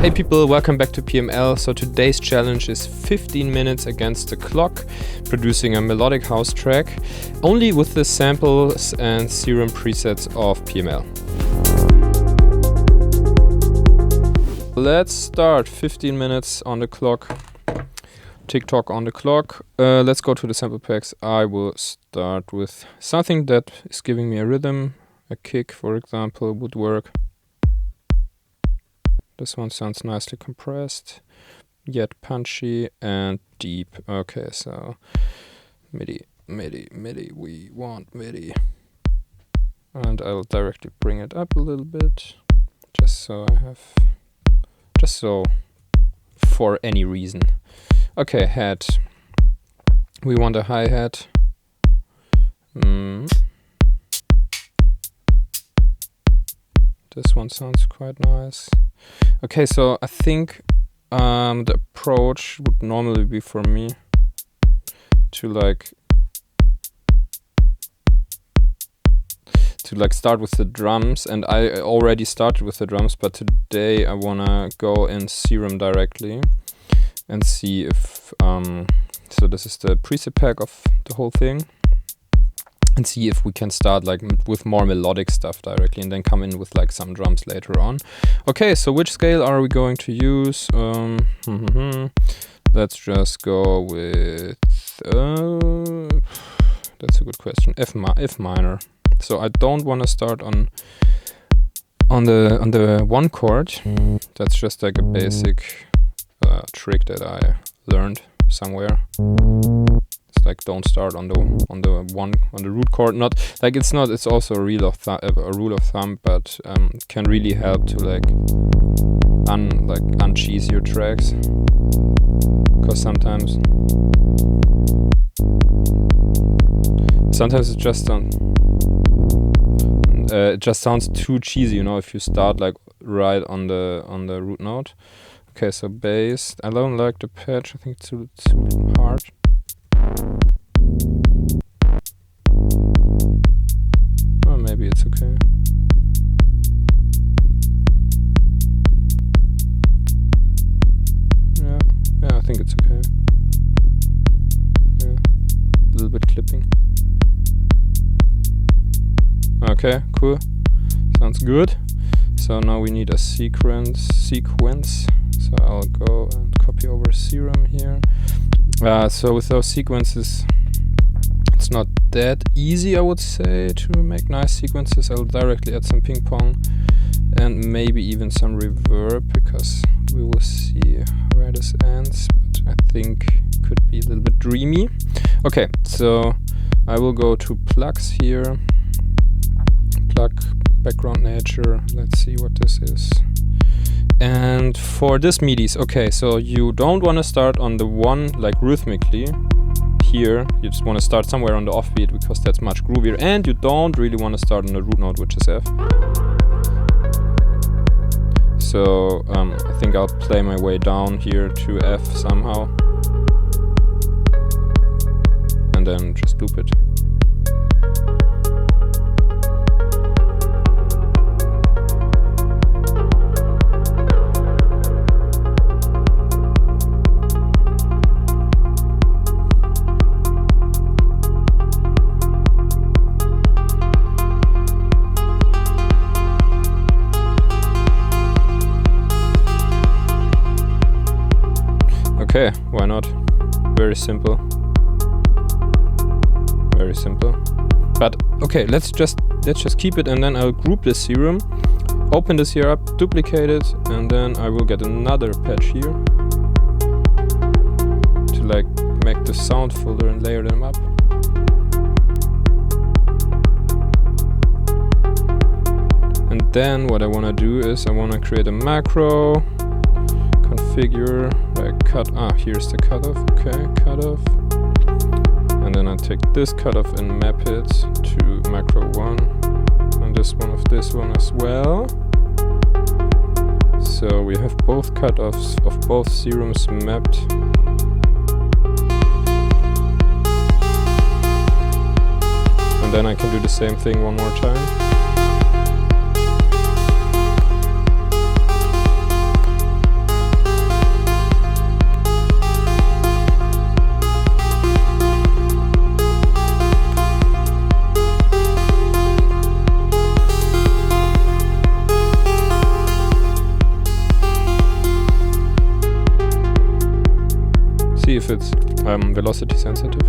Hey people, welcome back to PML. So today's challenge is 15 minutes against the clock, producing a melodic house track, only with the samples and serum presets of PML. Let's start. 15 minutes on the clock. TikTok on the clock. Let's go to the sample packs. I will start with something that is giving me a rhythm. A kick, for example, would work. This one sounds nicely compressed, yet punchy and deep. Okay, so MIDI, we want MIDI. And I'll directly bring it up a little bit, just so for any reason. Okay, head. We want a hi-hat. This one sounds quite nice. Okay, so I think the approach would normally be for me to start with the drums, and I already started with the drums, but today I wanna go in serum directly and see if so this is the preset pack of the whole thing, and see if we can start with more melodic stuff directly and then come in with some drums later on. Okay, so which scale are we going to use? Let's just go with that's a good question. F minor. So I don't want to start on the one chord. That's just like a basic trick that I learned somewhere. It's don't start on the root chord. It's also a rule of thumb, but can really help to uncheese your tracks, because sometimes it just sounds too cheesy, if you start right on the root note. Okay, so bass. I don't like the patch. I think it's too hard. Oh, maybe it's okay. Yeah, I think it's okay. Yeah, a little bit clipping. Okay, cool. Sounds good. So now we need a sequence. So I'll go and copy over serum here. So with those sequences, it's not that easy, I would say, to make nice sequences. I'll directly add some ping pong and maybe even some reverb, because we will see where this ends, but I think it could be a little bit dreamy. Okay, so I will go to plugs here. Plug background nature. Let's see what this is. And for this MIDIs, okay, so you don't want to start on the one rhythmically here. You just want to start somewhere on the offbeat, because that's much groovier, and you don't really want to start on the root note, which is F. So I think I'll play my way down here to F somehow, and then just loop it. Okay, why not? Very simple. Very simple. But okay, let's just keep it, and then I'll group the serum, open this here up, duplicate it, and then I will get another patch here to make the sound folder and layer them up. And then what I want to do is I want to create a macro, configure, here's the cutoff. Okay, cutoff. And then I take this cutoff and map it to macro 1, and this one as well. So we have both cutoffs of both serums mapped. And then I can do the same thing one more time. if it's velocity sensitive.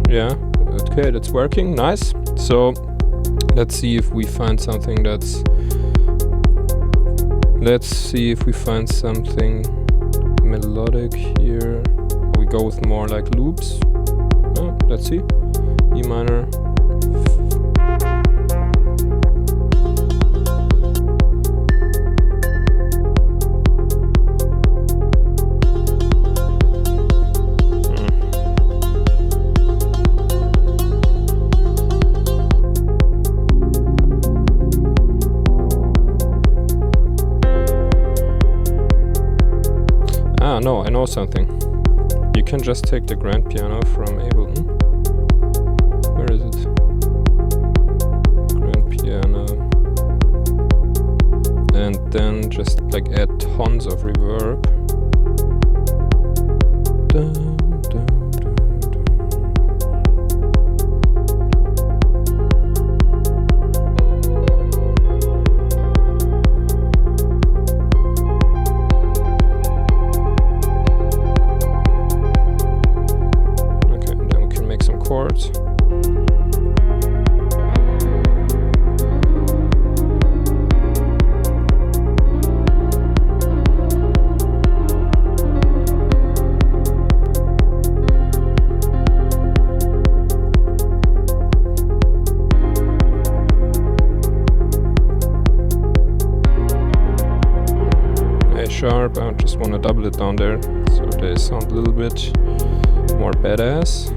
Yeah, okay, that's working, nice. So let's see if we find something melodic here. We go with more like loops. Oh, let's see. E minor. Ah, no, I know something. You can just take the grand piano from Ableton. Where is it? Grand piano. And then just like add tons of reverb. Dun, dun, dun, dun. Chords. A sharp, I just want to double it down there so they sound a little bit more badass.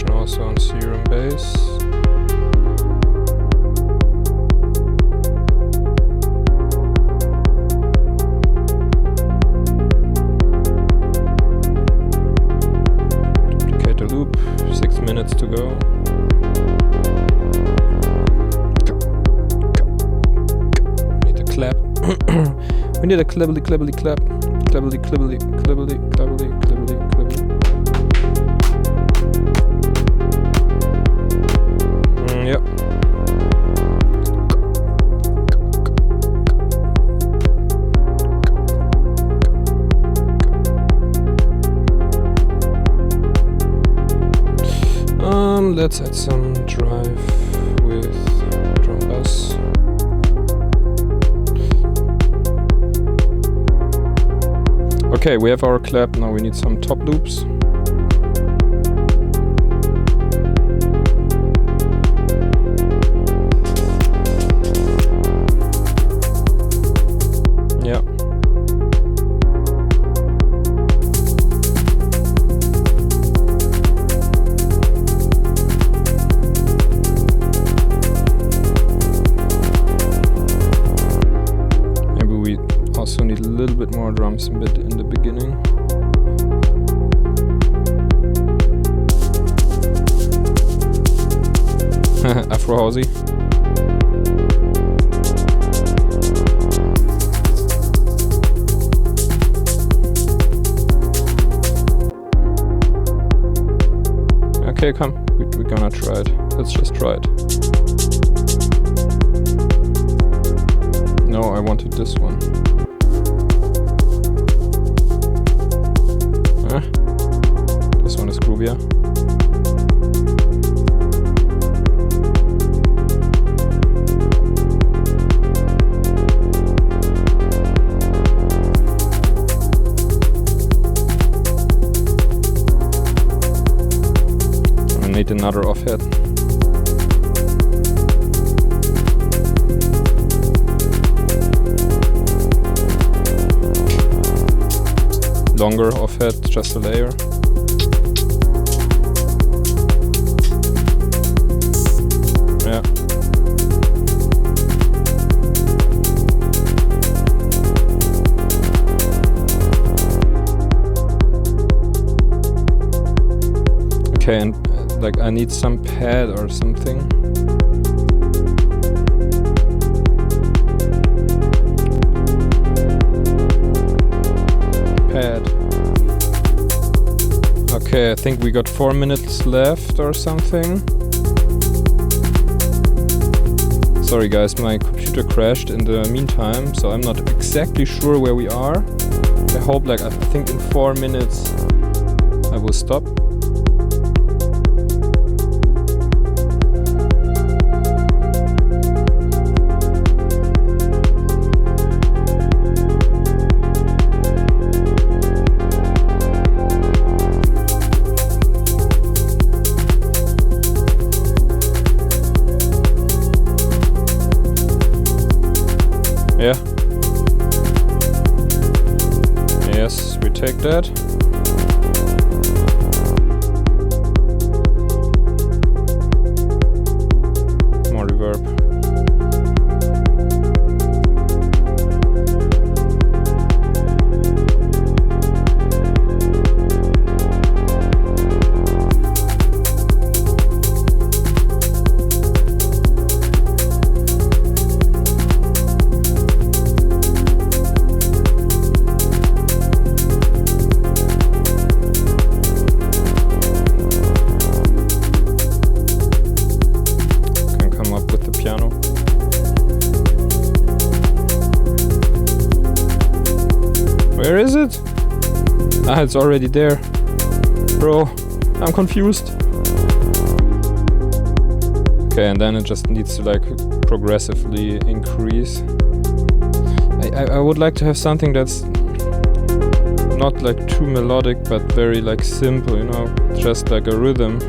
Also on serum bass. Duplicate the loop, 6 minutes to go. Need a clap. We need a clibbly clibbly clap. Clibbly clibbly clibbly clibbly clibbly clibbly. Yep. Let's add some drive with drum bass. Okay, we have our clap, now we need some top loops. Yeah. Maybe we also need a little bit more drums in the beginning. Afro housey. Okay, come. We're gonna try it. Let's just try it. No, I wanted this one. This one is groovier. need another off-hat. Longer off-hat, just a layer. Yeah. Okay, and like I need some pad or something. Pad. Okay, I think we got 4 minutes left or something. Sorry guys, my computer crashed in the meantime, so I'm not exactly sure where we are. I hope, like, I think in 4 minutes I will stop. Yeah. Yes, we take that. More reverb. Where is it? Ah, it's already there. Bro, I'm confused. Okay, and then it just needs to like progressively increase. I would like to have something that's not like too melodic, but very like simple, you know, just like a rhythm.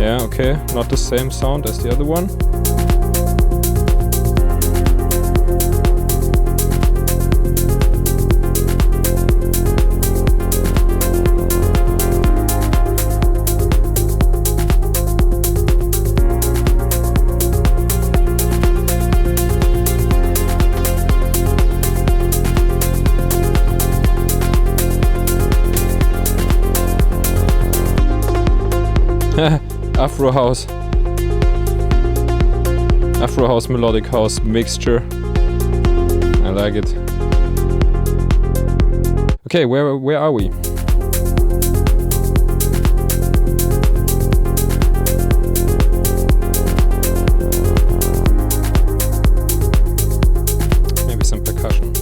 Yeah, okay, not the same sound as the other one. Afro house, melodic house mixture. I like it. Okay, where are we? Maybe some percussion.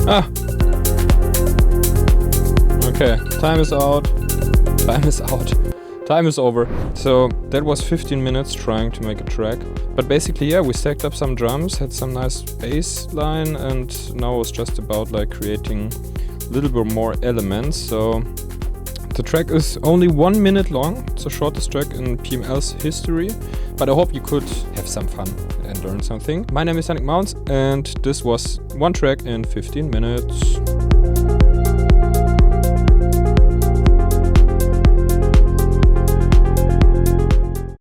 Ah! Okay, time is out. Time is out. Time is over. So that was 15 minutes trying to make a track. But basically, yeah, we stacked up some drums, had some nice bass line, and now it's just about like creating a little bit more elements. So The track is only 1 minute long. It's the shortest track in PML's history, but I hope you could have some fun and learn something. My name is Yannick Mounts, and this was one track in 15 minutes.